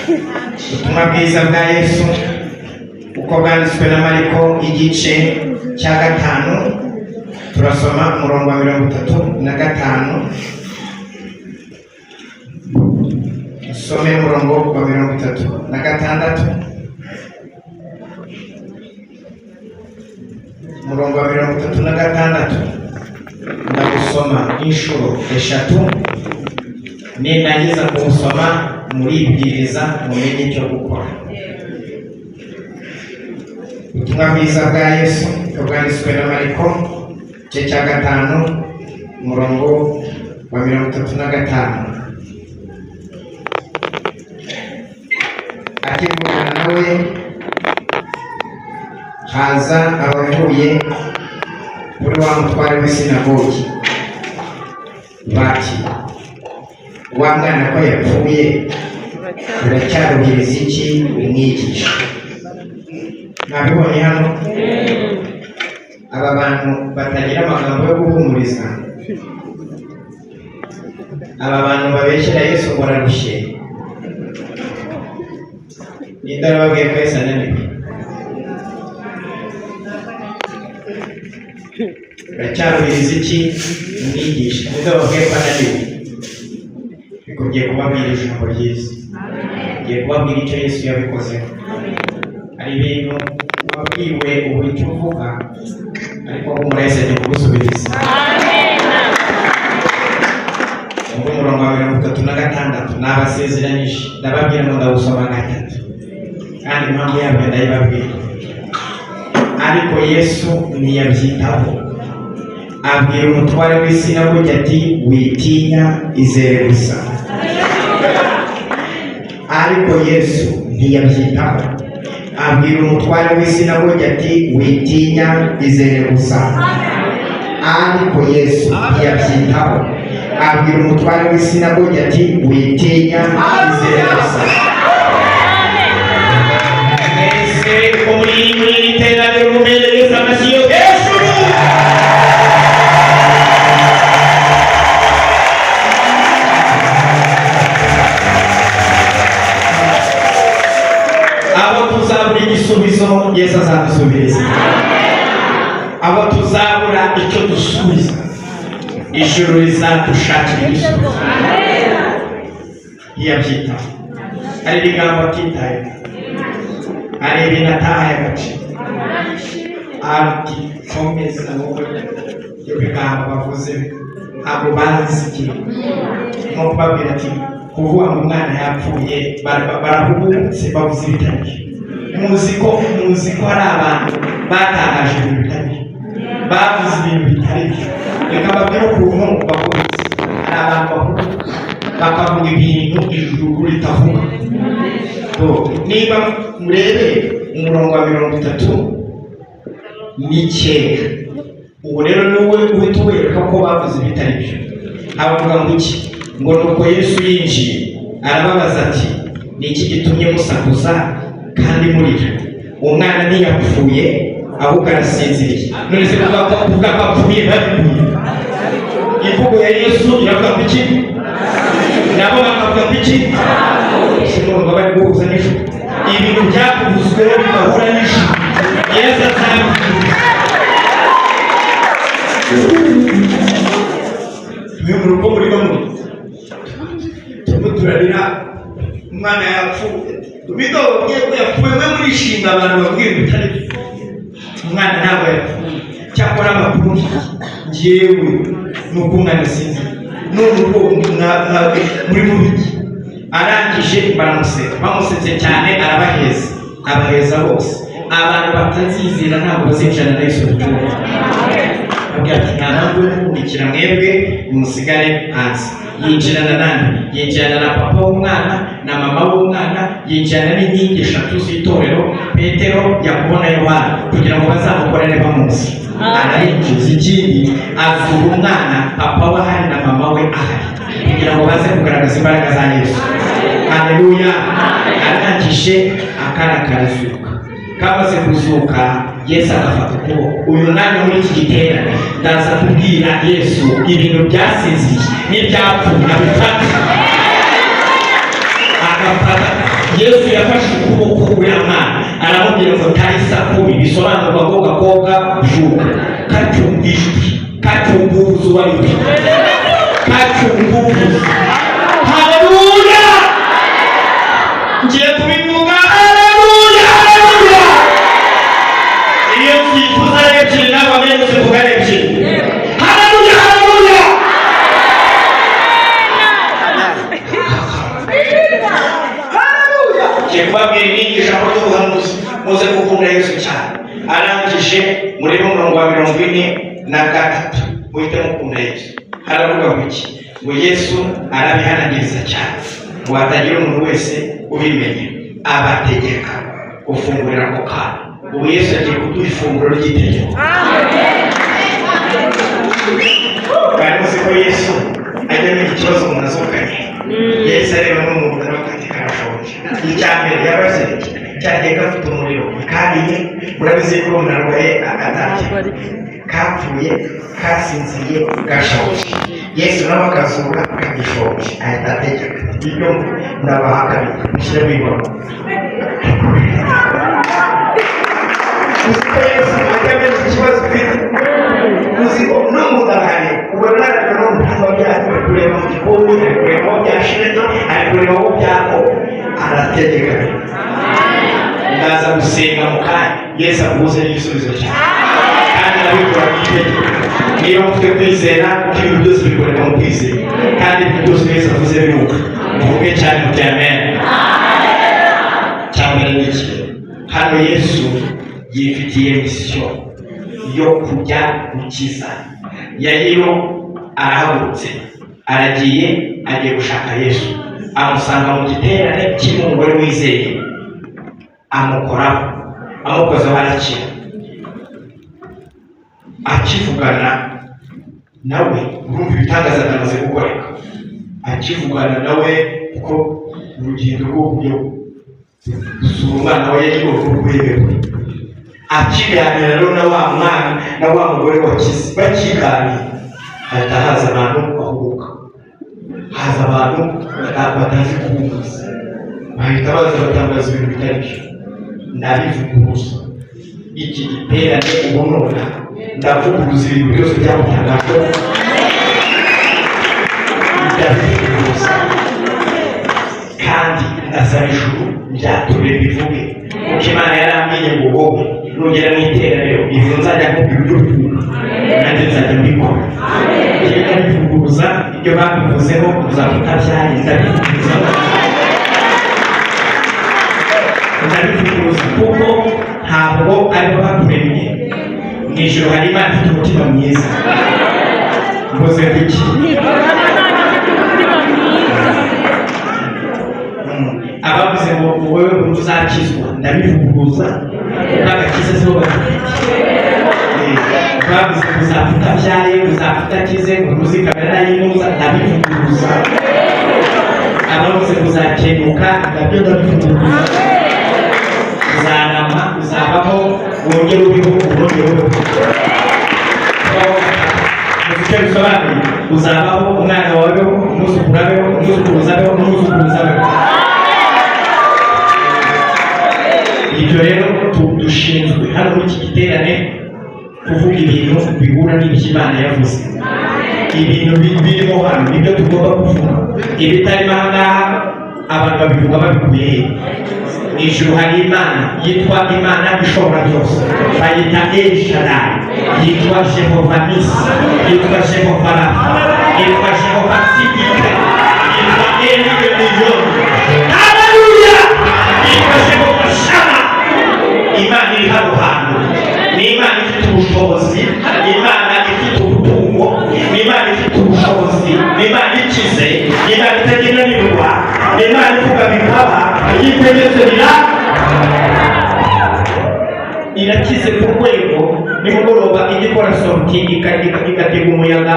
Ubutumwa bwiza bwa Yesu uko bwanditswe na Mariko igice cya 5 turasoma umurongo wa 35. Some umurongo wa 36. Umurongo wa 36 ndagusoma inshuro 3. Nindangiza kumusoma muribwiriza mumenye icyo gukora. Ubutumwa bwiza bwa Yesu bwanditswe na Mariko igice cya 5 umurongo wa 35. Akivugana nawe haza abavuye kuri wa mutware w'isinagogi bati, wa mwana ko yapfuye uracyaruhiriza iki umwigisha? Nabibonye hano aba bantu batagira amagambo yo guhumuriza, aba bantu babeshyera Yesu ngo ararushye. Nindarababwiye ko Yesu ananiwe. Uracyaruhiriza iki umwigisha? Nindababwiye ko ananiwe. Ngiye kubabwira ijambo ryiza, ngiye kubabwira icyo Yesu yabikozeho. Hari ibintu wabwiwe uburyo uvuga ariko umurese agiye kubusubiriza. Umurongo wa 36 nabasezeranyije, ndababwira ngo ndawusoma 3 kandi impamvu yabyo ndayibabwira. Ariko Yesu ntiyabyitaho, abwira umutware w'isinagogi ati, witinya, izere gusa. Ariko Yesu ntiyabyitaho, abwira umutware w'isinagogi ati, witinya, izere gusa. Ariko Yesu ntiyabyitaho, abwira umutware w'isinagogi ati, witinya, izere gusa. Ese muri iterambere umuhereza amashyiyo hejuru. Abo tuzabura igisubizo Yesu azadusubiriza. Abo tuzabura icyo dusubiza ijuru rizadushakira igisubizo. Yabyitaho. Hari ibigambo atitaye, hari ibintu atahaye agaciro. Ati komeza wowe ibyo bigambo bavuze ntabwo bazi nko kubabwira ati, kuvuga ngo umwana yapfuye barahubutse bavuze ibitari. Muzi ko hari abantu batangaje ibintu bitari, bavuze ibintu bitari. Reka babwire ukuntu bahubutse. Hari abantu bahubutse bakavuga ibintu ijuru ritavuga. Niba murebe umurongo wa 39, ubu rero niwe uhita ubereka ko bavuze ibitari byo. Abavuga ngo iki? Ngo nuko Yesu yinjiye arababaza ati, ni iki gitumye musakuza kandi murira? Umwana ntiyapfuye ahubwo arasinziriye. None se kuvuga ko apfuye babibwiye? Imvugo ya Yesu iravuga ku iki? Nabo bakavuga ku iki? Sinumva bari guhuza n'ijuru. Ibintu byakuvuzweho bigahura n'ijuru. Yesu azabibwira. Mwe mu rugo muri bamwe turarira umwana yapfuye. Tubido ugiye ko yapfuye, mwe murishinga abantu babwira bitari. Umwana ntabwo yapfuye. Cyakora amakuru ngewe nuko umwana sinzi none uko muri mubiki arangije bamusetse cyane, abaheza bose. Abantu batazizera ntabwo bazinjana na Yesu cyumva. Ntabwo kumurikira mwebwe musigare hanze. Yinjirana nande? Yinjirana na papa w'umwana na mama w'umwana, yinjirana n'inkingi 3 z'itorero, Petero, Yakobo na Yohana, kugira ngo bazamukorere bamuzi. Arayinjiza ikindi, azura umwana, papa we ahari na mama we ahari, kugira ngo baze kugaragaza imbaraga za Yesu. Haleluya. Arangije akana karazuka. Kamaze kuzuka, Yesu agafata ukuboko. Uyu nani muri iki giterane ndaza kubwira Yesu ibintu byasinziye n'ibyapfuye abifata. Agafata Yesu yafashe ukuboko k'uriya mwana aramubwira ngo Talisa kumi, bisobanurwa ngo gakobwa byuka. Kacyumvishwe, kacyumvuza uwari kacyumvuza. Haleluya! Ngiye kubivuga. Haleluya, haleluya. Iyo twifuza ebyiri nabo bamenye kuvuga ebyiri. Haleluya, haleluya. Kubabwira inyigisho aho y'ubuhanuzi muze gukunda Yesu cyane. Arangije muri 43 muhite mukunda Yesu. Haravuga ngo iki? Ngo Yesu arabihanangiriza cyane ngo hatagira umuntu wese ubimenya, abategeka gufungurira ako kana. Ubu Yesu agiye kuduha ifunguro ry'itegeko. Kandi muzi ko Yesu ajya amenya ikibazo umuntu azokanye. Yesu areba n'umuntu n'abakati karashonje. Icyambere yabaze cyagiye gafite umuriro kariye, urabizi ko umuntu arwaye agatake, kapfuye, kasinziye, gashonje. Yesu nawe akazura akagishonje, ahita ategeka. Ibyo ndabahakana mushyire mwibona. Uziko Yesu ajya amenya ikibazo ufite. Uziko no mudahari ubona rero n'umuntu byatwe kureba mu gikoni, kureba aho byashize, ari kureba aho byako, arategeka. Ndaza gusenga mu kanya Yesu aguze n'igisubizo cyawe, kandi nabikora mu itegeko. Niba mufite kwizera kuko ibintu byose bikoreka mu kwizera, kandi ibintu byose Yesu avuze biruka. Tuvuge cyane muti amen. Cyambere n'iki? Hano Yesu yifitiye misiyo yo kujya gukiza. Yayiro arahagurutse, aragiye, agiye gushaka Yesu. Amusanga mu giterane cy'umugore wizeye, amukoraho, amukozeho arakira. Akivugana nawe, urumva ibitangaza byamaze gukoreka. Akivugana nawe kuko urugendo rwo kujya gusura umwana we yagiye kurwemerwa. Akiganira rero na wa mwana na wa mugore wakize, bakiganira hahita haza abantu bahubuka, haza abantu batazi kubuza, bahita baza batangaza ibintu bitari byo. Ndabivuguruza iki giterane ubu none, ndavuguruza ibintu byose byamutangajwe, ndabivuguruza kandi ndasaba ijuru byature bivuge. Kuko Imana yarambwiye ngo wowe nugera mu iteraniro ibyo nzajya nkubwira ibyo bivuga, nanjye nzajya mbikora. Iyo ndabivuguruza ibyo babivuzeho uzafata byaye, ndabivuguruza kuko ntabwo aribo bakuremye. Mu ijuru hari Imana ifite umutima mwiza. Mvuze kuki? Abavuze ngo wowe uzakizwa, ndabivuguruza kuko agakiza sibo bafite. Bavuze ngo uzafata byaye, uzafata akize, ngo ntuzikamera y'intuza, ndabivuguruza. Abavuze ngo uzakenyuka, nabyo ndabivuguruza. Uzanama, uzabaho, wongere ubeho, wongere ubeho. Icyo bisobanuye, uzabaho, umwana wawe abeho, umwuzukuru abeho, umwuzukuruza abeho, n'umwuzukuruza abeho. Ibyo rero dushinzwe hano muri iki giterane kuvuga ibintu bihura n'ibyo Imana yavuze. Ibintu birimo hano nibyo tugomba kuvuga. Ibitarimo aha ngaha abantu babivuga babikuye he? Mu ijuru hari Imana yitwa Imana ishobora byose, bayita El Shaddai, yitwa Jehova Nisi, yitwa Jehova Rafa, yitwa Jehova Sidike, yitwa Eli Elyon. Haleluya! Yitwa Jehova Shama. Imana iri hano hantu ni Imana ifite ubushobozi, ni Imana ifite ubutungo, ni Imana ifite ubushobozi, ni Imana ikize, ni Imana itagenanirwa, ni Imana ivuga bikaba, yitegetse irakize ku rwego nimugoroba igikora sorti igatega umuyaga,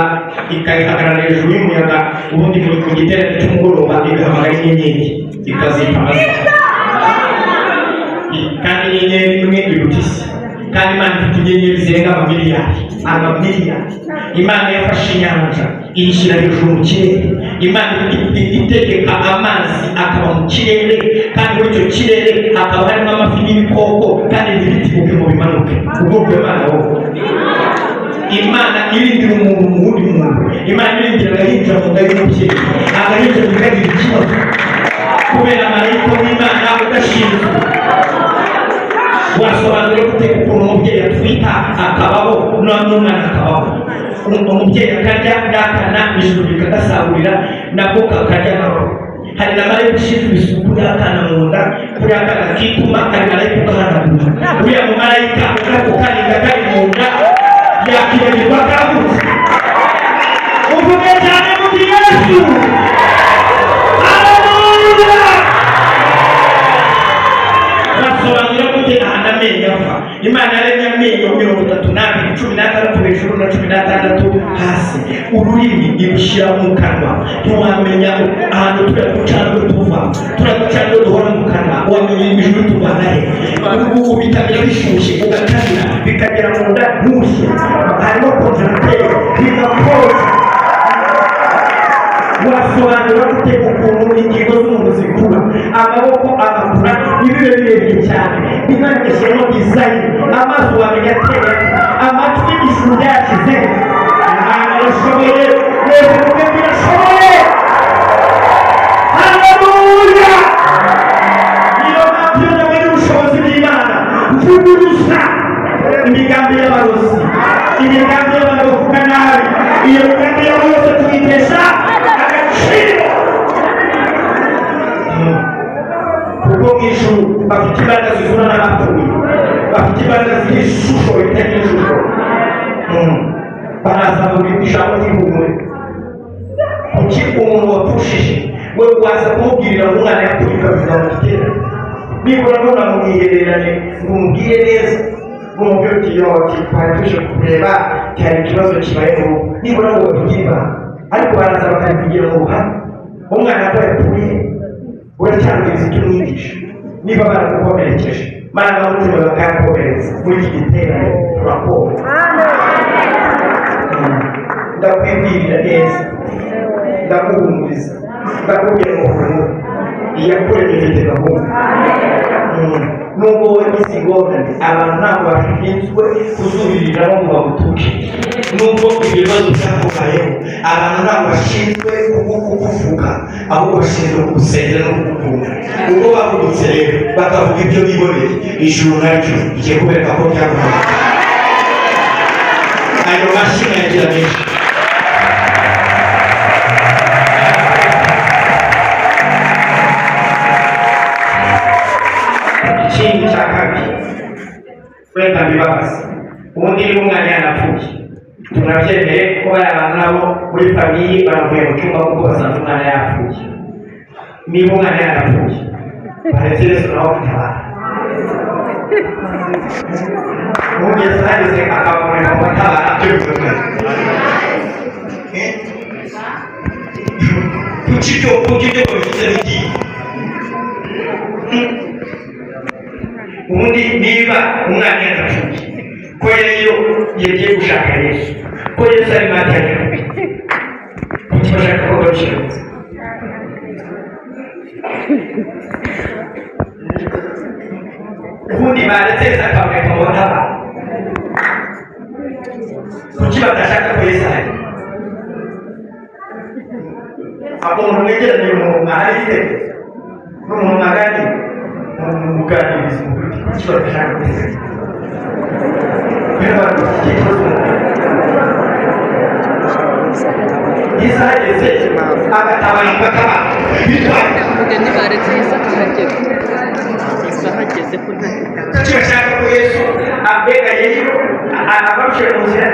ikayihagarara hejuru y'umuyaga, ubundi mu giterane cy'umugoroba igahamagara inyenyeri ikazita amazina. Kandi inyenyeri imwe iruta isi, kandi Imana ifite inyenyeri zirenga amamiliyari. Imana yafashe inyanja iyishyira hejuru mu kirere. Imana itegeka amazi akaba mu kirere, kandi muri icyo hakaba harimo amafi n'ibikoko kandi ntibitibuke mu bimanuke. Ubwoko Imana wowe Imana irindira umuntu mu wundi muntu. Imana irindira agahinja mu nda y'umubyeyi, agahinja bikagira ikibazo kubera marayika w'Imana udashinzwe. Wasobanura gute ukuntu umubyeyi atwita akabaho n'umwana akabaho? Umubyeyi akarya n'akana ijuru rikagasagurira nabwo kakarya nako. Hari na marayika ushinzwe isuku y'akana mu nda, kuri akana kituma hari marayika ugahanagura. Uriya mu marayika ubwako karinda kari mu nda yakibagirwa kavutse. Uvuge cyane muri Yesu. Haleluya. Basobanura gute amenyo apfa? Imana yaremye amenyo 32, 16 hejuru na 16 hasi. Ururimi irushyira mu kanwa. Ntiwamenya ahantu turaducana tuva, turaducana duhora mu kanwa. Wamenya ijuru tuvana he? Ubu bitabira bishyushye ugatanira bikagera mu nda ntushye. Harimo konjerateri bigakoza. Wasobanura gute ukuntu ingingo z'umuntu zikura, amaboko agakura, ibibe birebire cyane, Imana igashyiramo dizayini, amaso wamenya atera, amatwi ijuru ryashyize. Arashoboye, mwese muge birashoboye. Haleluya. Niyo mpamvu iyo nabonye ubushobozi bw'Imana mvuguruza imigambi y'abarozi, imigambi y'abantu bavuga nabi, iyo migambi yabo yose tuyitesha kuko mw'ijuru bafite imbaraga zivuna n'abapfuye, bafite imbaraga ziri ishusho itagira ishusho. Baraza mu ijambo ry'ihumure. Kuki umuntu wapfushije we waza kumubwirira umwana yapfuye ukabiza mu gitera? Nibura none mumwihererane ngo umubwire neza, ngo umubwire uti yo twari tuje kureba cyari ikibazo kibaye mu rugo, nibura ngo babigire ibanga. Ariko baraza bakabivugira mu ruhame. Umwana ko yapfuye uracyamwiza icyo umwigisha. Niba baragukomerekeje marangamutima bakayakomeretsa muri iki giterane turakora. Ndakwibwirira neza, ndaguhumuriza, ndakubwira ngo humura, iyakuremye ifite gahunda. Nubwo wowe isi ingorane, abantu ntabwo bashinzwe kuzuririraho ngo bagutuke. Nubwo ibibazo byakubayeho, abantu ntabwo bashinzwe kukuvuga, ahubwo bashinzwe kugusengera no kugukunda. Ubwo bahugutse rero bakavuga ibyo biboneye, ijuru naryo rigiye kubereka ko byakubaye. Ayo mashini yagira menshi. Ikindi cya kabiri, wenda bibabaza, ubundi niba umwana yanapfuye tunabyemere ko bari abantu nabo muri famiye baravuye mu cyumba kuko basanze umwana yapfuye. Niba umwana yanapfuye baretse Yesu nawe gutabara. Mugeze hageze akaboneka mu matabara by'ubuzima. Kuki ibyo babifite bigiye? Ubundi niba umwana yanapfuye ko rero yagiye gushaka Yesu, ko Yesu ari matanya, kuki bashaka ko babishyiramo? Ubundi baretse Yesu akaboneka mu matabara, kuki badashaka ko Yesu ahari? Umuntu mwegeranye umuntu mwaharize n'umuntu mwagani muganiriza umukuru, kuki badashaka ko Yesu ahari? Yesu ahageze agatabara bakabana umugeni baretse Yesu akahagera. Yesu ahageze ko nta kuki bashaka ko Yesu abeganye ababashe mu nzira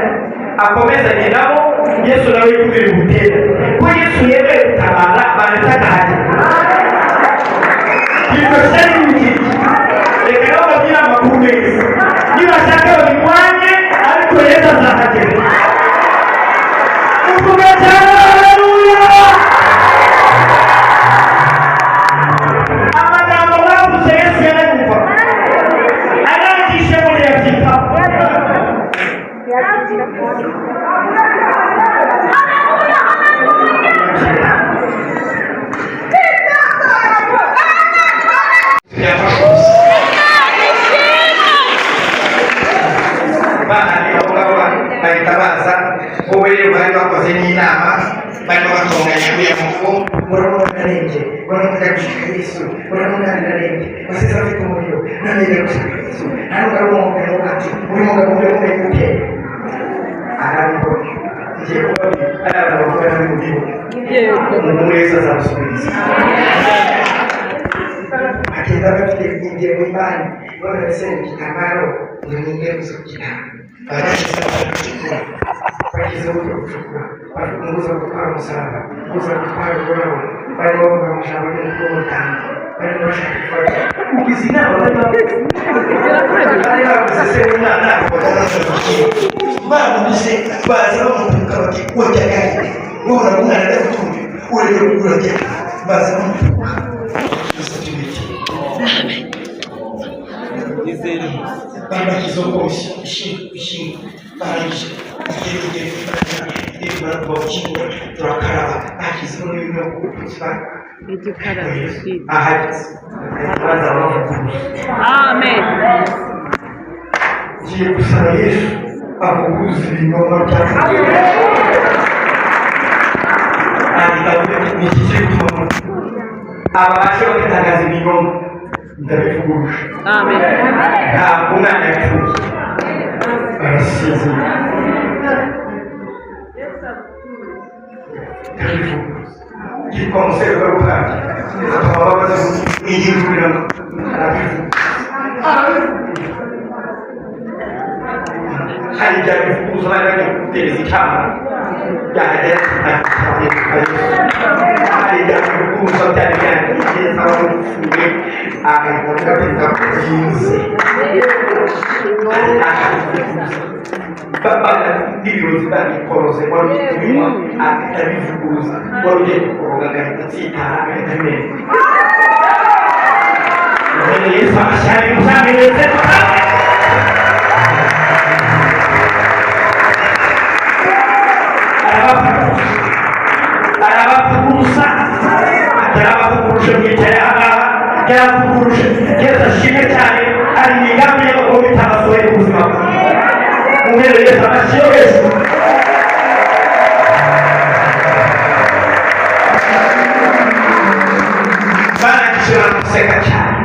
akomezanye nabo. Yesu nawe yikubira ubutera ko Yesu yemeye gutabara baretse akahagera. Ibyo cyari bibiri. Reka nabo babwire amakuru meza, nibashaka babirwanye ariko Yesu azahagera. Uvuga cyane haleluya. Amagambo bavuze Yesu yarayumva, arangije muri yabyita. Yafashe nanirarembye basize afite umuriro nanirira gushaka Yesu ntabwo ari umugabo ati uri mugabo uri gute arambonye ngiye kubabwira ari abantu bakora mu bigo umuntu wese azamusubiza agenda bafite ingingo y'imana none ndetse mu gitambaro ngo ni ingingo zo kugira bagize uburyo gucukura bafunguza gutwara umusaraba guza gutwara ururabo barimo bavuga amajambo y'umutima barimo bashaka gufata izi nama barimo bavuze se umwana bamuze baza bamutuka bati ujya gahita wohora umwana adagutumye urebe urajya baza bamutuka bashyizeho ko bishyimbo barangije turakaraba bashyizeho n'ibintu byo ahageze baza bavuguruza amen ngiye gusaba Yesu avuguruza ibinyoma byacu ni iki kiri gutuma abashe bagatagaza ibinyoma ndabivuguruje amen ntabwo umwana yapfuye arasezeye yitwa Muserukaruganda akaba ababaza n'iy'injuriramo arabivuga hari ibya bivuguruza bari bagiye kugutereza icyaha byahagera hari ibya bivuguruza byari byageze aho upfuye agahita avuga ati ndakurinze n'ibirozi bagikoroze wari ugiye kubinywa agahita abivuguruza wari ugiye gukoroga agahita atsitara agahita amenya Yesu amashyari muzamereze arabavuguruza atarabavuguruje mwicaye ahangaha yaravuguruje Yesu ashimwe cyane hari imigambi y'abagabo bitabasohoye ku buzima bwawe umwere Yesu amashyi wese barangije baramuseka cyane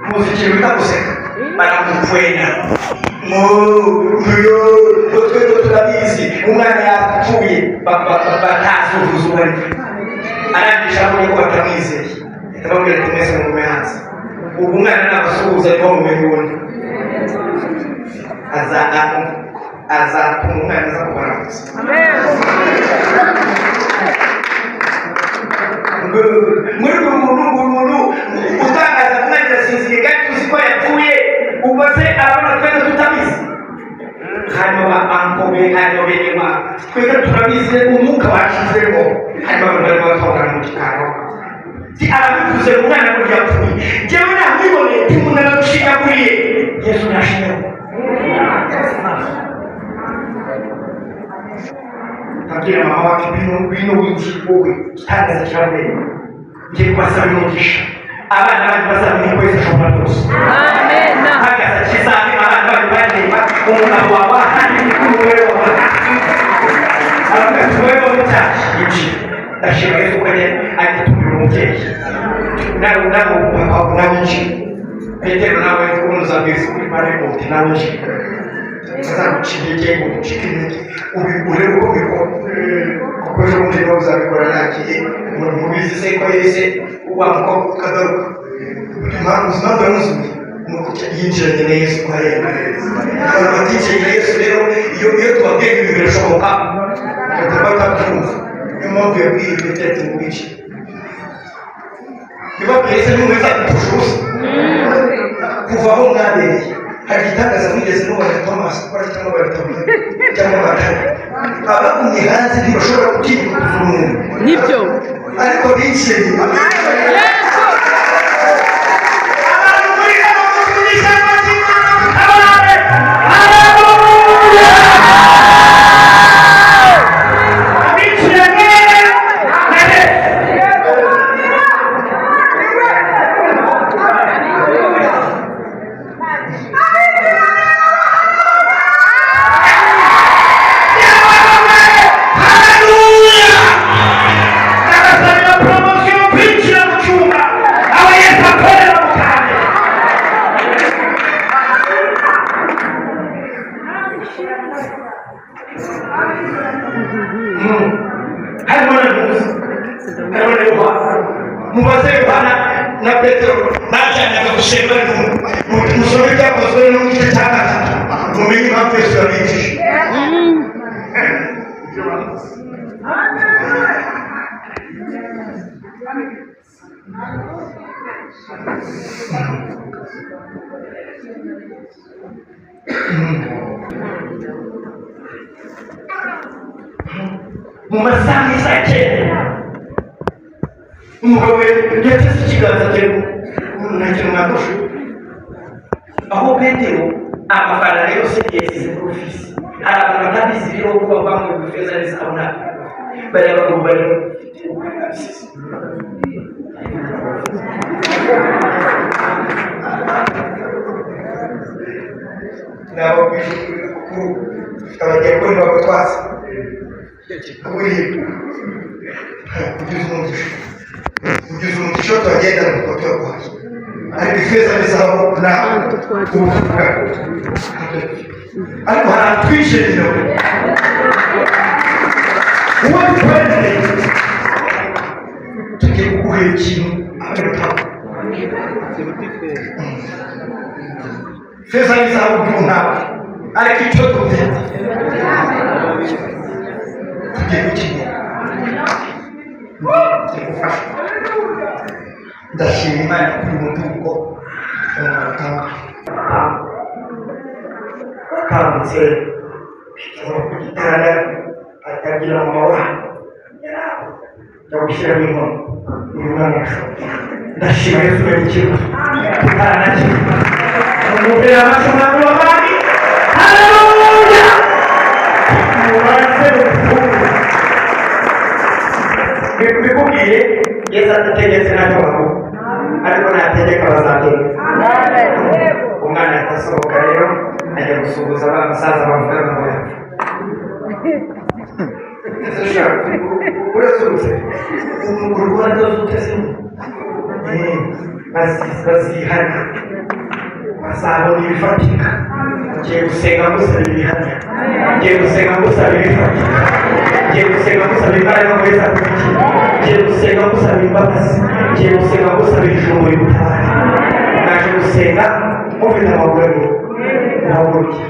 muzi ikintu bita guseka baramukwena twebwe turabizi umwana yapfuye batasuhuza uwari arangije abonye ko batamwizeye ndababwira ati mwese mugume hanze ubu umwana nabasuhuza niho mumenye ubundi azatuma umwana aza kubaramutsa muri umuntu utangaza umwana yasinziriye kandi tuzi ko yapfuye ubwo se abana twese tutabizi hanyuma ankobe hanyuma benyuma twese turabizi umwuka washizemo hanyuma abantu barimo batongana mu gitaro arabivuze umwana ko yapfuye njyewe namwiboneye umuntu aragushinyaguriye Yesu nashinyaguriye abwira mama wacu bino winjiye wowe utangaza cyane ngiye kubasaba umugisha abana bandi bazamenya ko Yesu ashobora byose amen hagaza kizabe abana bandi bareba umuntu wawe ahandi n'umubare wawe abagatuweho mutashi yinjiye ndashima Yesu ko ajya tumira umubyeyi nawe winjiye Petero nawe unuza mbese kuri maremoti nawe winjiye azaguciye ngo ucike intege urebe uko bikora kuko ejo bundi niba uzabikora ntagiye mubizi se ko Yesu wa mukobwa ukagaruka ubuzima bwawe muzuye nuko yinjiranye na Yesu ko areba abantu baticaye na Yesu rero iyo tubabwiye ibintu birashoboka bakaba batabyumva niyo mpamvu yabwiye Petero ngo wice ntibabwiye Yesu n'umweza gupfusha ubusa kuva aho mwabereye hari igitangaza mwigeze mubona Tomasi ko ari cyangwa baritabye cyangwa batari abagumye hanze ntibashobora gutinyuka umuntu nibyo ariko bicaye Promotion, preacher, chuma. bajyanaga gusenga musome byakozwe no mu gice cya gatatu mumenye impamvu Yesu yabigishije. Mu masaha y'isaa cyenda umugabo yateze ikiganza cye ntacyo mwagusha aho Petero amafaranga yose yasize ku ofisi. Hari abantu batabizi rero ko bavanga mu feza n'isabuna bari abagabo bari nabo abagiye kuri bagutwaza kuri ugize umugisha twagenda mu koto kwaje ariko ifeza n'isabo na kuvuga ariko haratwishe rero uwo twende tugiye kuguha ikintu abirutaho feza n'isabo by'umwaka ariko icyo dufite tugiye gukina gufasha. Ndashima Imana kuri mutuko akangutse ku gitanda atagira amabara ndagushyiramo inkono uyu mwana yashoboye. Ndashima Yesu yabikiwe tutanakira umupira w'amasomo y'abandi. Haleluya! mubanze ubukungu bikubwiye Yesu atategetse ntabwo bavuga ariko nategeka bazategeka. Umwana yatasohoka rero ajya gusuhuza abasaza bavuga ngo urasurutse urwanda zutese bazihana bazabona ibifatika. Ngiye gusenga musaba ibihamya, ngiye gusenga musaba ibifatika, ngiye gusenga musaba imbaraga muri za kuki, ngiye gusenga musaba imbabazi, ngiye gusenga musaba ijuru y'ubutabare. Naje gusenga mufite amaguru abiri muhaguruke.